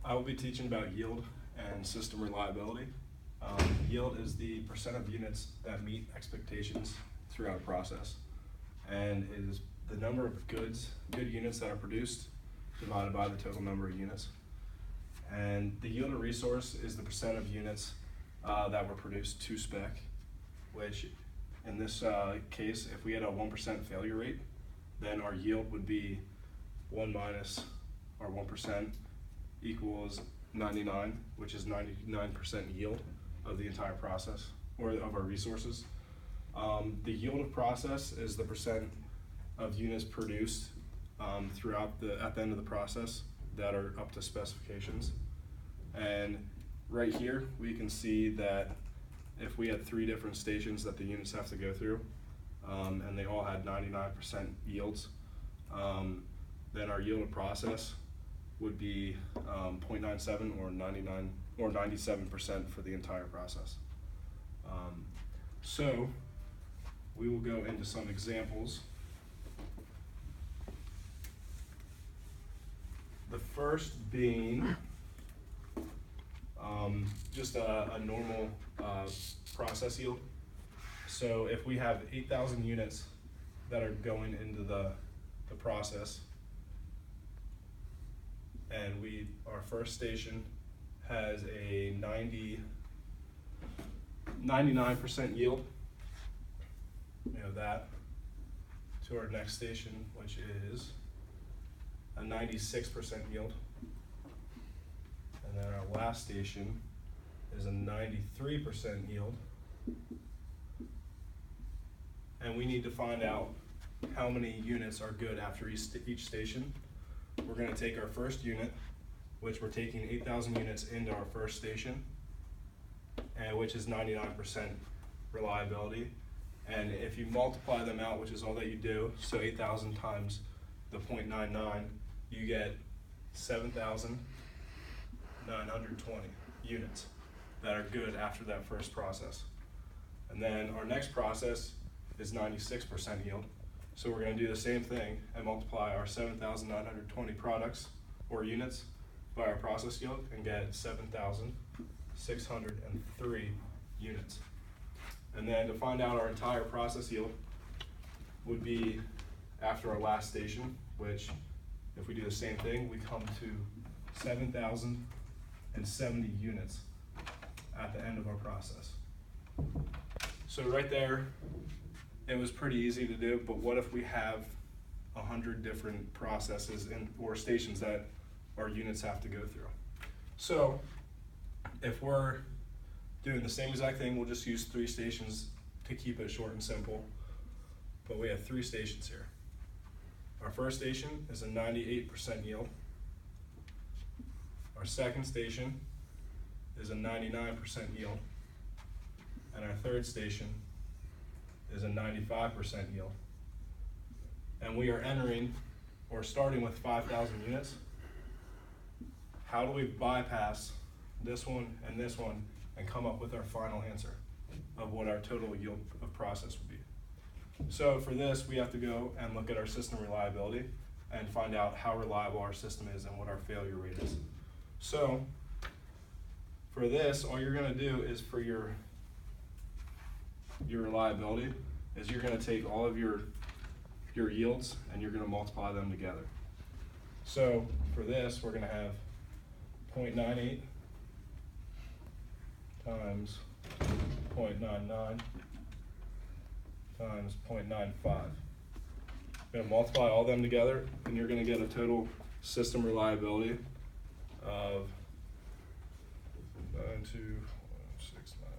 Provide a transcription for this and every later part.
I will be teaching about yield and system reliability. Yield is the percent of units that meet expectations throughout a process, and it is the number of good units that are produced divided by the total number of units. And the yield of resource is the percent of units that were produced to spec, which in this case, if we had a 1% failure rate, then our yield would be 1 minus our 1% equals 99, which is 99% yield of the entire process, or of our resources. The yield of process is the percent of units produced at the end of the process that are up to specifications. And right here, we can see that if we had 3 different stations that the units have to go through, and they all had 99% yields, then our yield of process would be 0.97 or 97% for the entire process. So we will go into some examples. The first being just a normal process yield. So if we have 8,000 units that are going into the process, and our first station has a 99% yield, we have that, to our next station, which is a 96% yield. And then our last station is a 93% yield. And we need to find out how many units are good after each station. We're going to take our first unit, which we're taking 8,000 units into our first station, and which is 99% reliability. And if you multiply them out, which is all that you do, so 8,000 times the 0.99, you get 7,920 units that are good after that first process. And then our next process is 96% yield. So we're going to do the same thing and multiply our 7,920 products or units by our process yield and get 7,603 units. And then to find out our entire process yield would be after our last station, which if we do the same thing, we come to 7,070 units at the end of our process. So right there, it was pretty easy to do, but what if we have 100 different processes or stations that our units have to go through? So if we're doing the same exact thing, we'll just use 3 stations to keep it short and simple, but we have 3 stations here. Our first station is a 98% yield. Our second station is a 99% yield. And our third station is a 95% yield. And we are entering, or starting with 5,000 units. How do we bypass this one and come up with our final answer of what our total yield of process would be? So for this, we have to go and look at our system reliability and find out how reliable our system is and what our failure rate is. So for this, all you're going to do is for your reliability is you're going to take all of your yields and you're going to multiply them together. So for this, we're going to have 0.98 times 0.99 times 0.95. You're going to multiply all them together and you're going to get a total system reliability of 92169,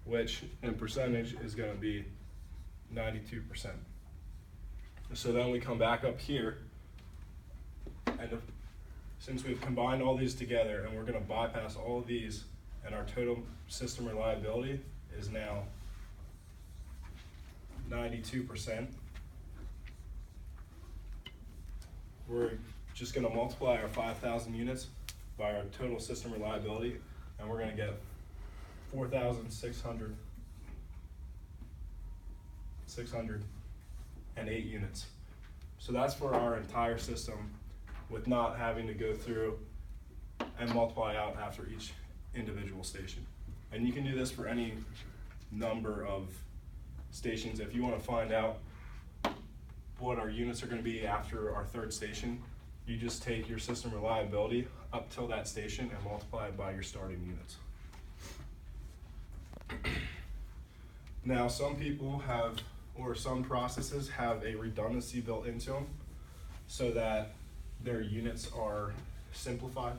which in percentage is going to be 92%. So then we come back up here, and since we've combined all these together and we're going to bypass all of these, and our total system reliability is now 92%, we're just going to multiply our 5,000 units by our total system reliability, and we're going to get 4,608 units. So that's for our entire system with not having to go through and multiply out after each individual station. And you can do this for any number of stations. If you want to find out what our units are going to be after our third station, you just take your system reliability up till that station and multiply it by your starting units. Now, some people have, or some processes have a redundancy built into them so that their units are simplified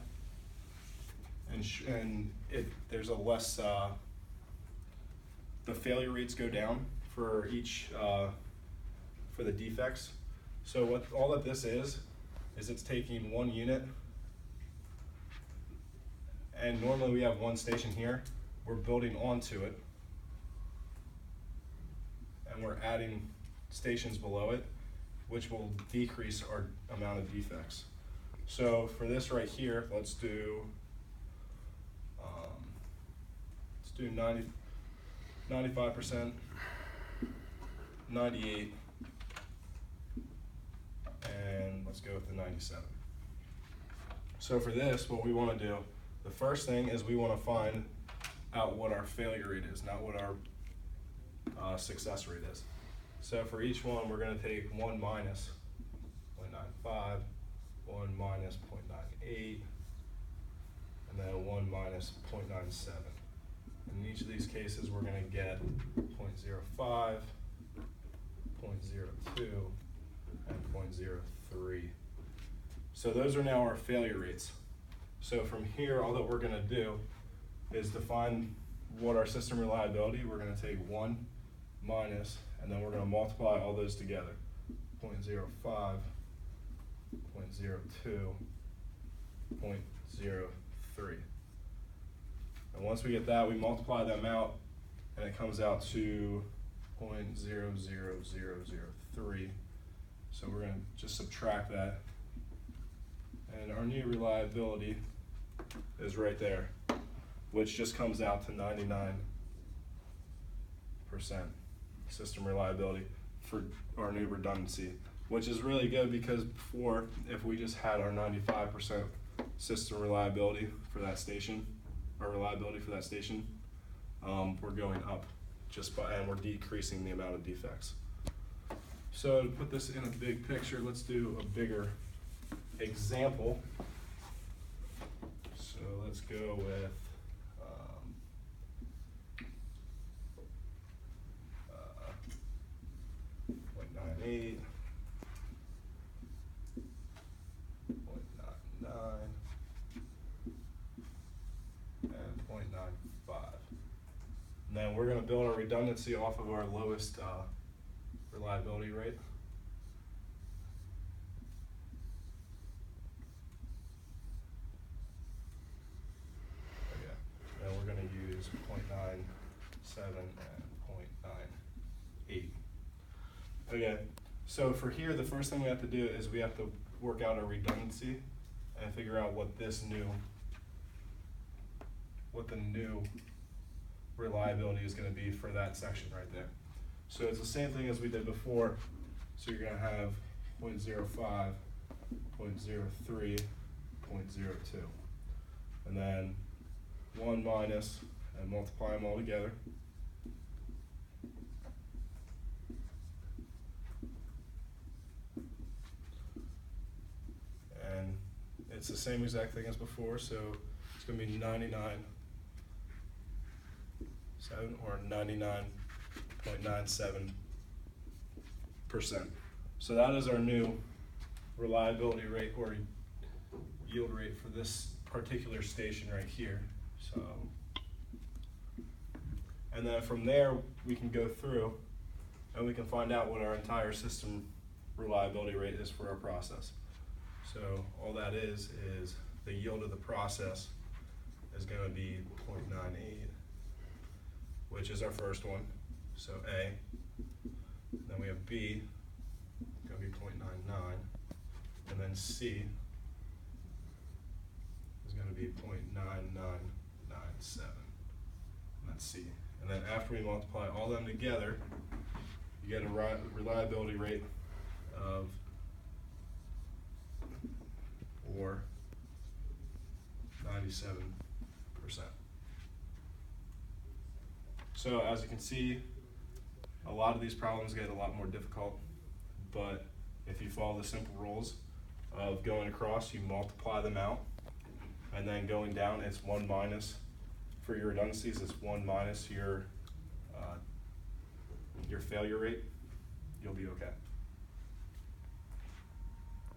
and there's a less, the failure rates go down for each, for the defects. So what all that this is it's taking one unit, and normally we have one station here. We're building onto it, and we're adding stations below it, which will decrease our amount of defects. So for this right here, let's do 95%, 98, and let's go with the 97. So for this, what we want to do, the first thing is we want to find out what our failure rate is, not what our success rate is. So for each one, we're going to take 1 minus 0.95, 1 minus 0.98, and then 1 minus 0.97. In each of these cases, we're going to get 0.05, 0.02, and 0.03. So those are now our failure rates. So from here, all that we're going to do is define what our system reliability. We're going to take 1 minus, and then we're going to multiply all those together. 0.05, 0.02, 0.03. And once we get that, we multiply them out, and it comes out to 0.00003. So we're going to just subtract that. And our new reliability is right there, which just comes out to 99% system reliability for our new redundancy, which is really good because before, if we just had our 95% system reliability for that station, our reliability for that station, we're going up and we're decreasing the amount of defects. So to put this in a big picture, let's do a bigger example. So let's go with 0.98, 0.99, and 0.95. And then we're going to build our redundancy off of our lowest reliability rate. Okay. Then we're going to use 0.97 and 0.98. Okay, so for here, the first thing we have to do is we have to work out our redundancy and figure out what the new reliability is going to be for that section right there. So it's the same thing as we did before. So you're going to have 0.05, 0.03, 0.02. And then 1 minus, and multiply them all together. And it's the same exact thing as before, so it's going to be 99.7 or 99.97%. So that is our new reliability rate or yield rate for this particular station right here. So, and then from there we can go through and we can find out what our entire system reliability rate is for our process. So all that is the yield of the process is going to be 0.98, which is our first one. So A. Then we have B, going to be 0.99, and then C is going to be 0.9997. And that's C. And then after we multiply all them together, you get a reliability rate of 97%. So as you can see, a lot of these problems get a lot more difficult, but if you follow the simple rules of going across, you multiply them out, and then going down, it's 1 minus, for your redundancies, it's 1 minus your failure rate, you'll be okay.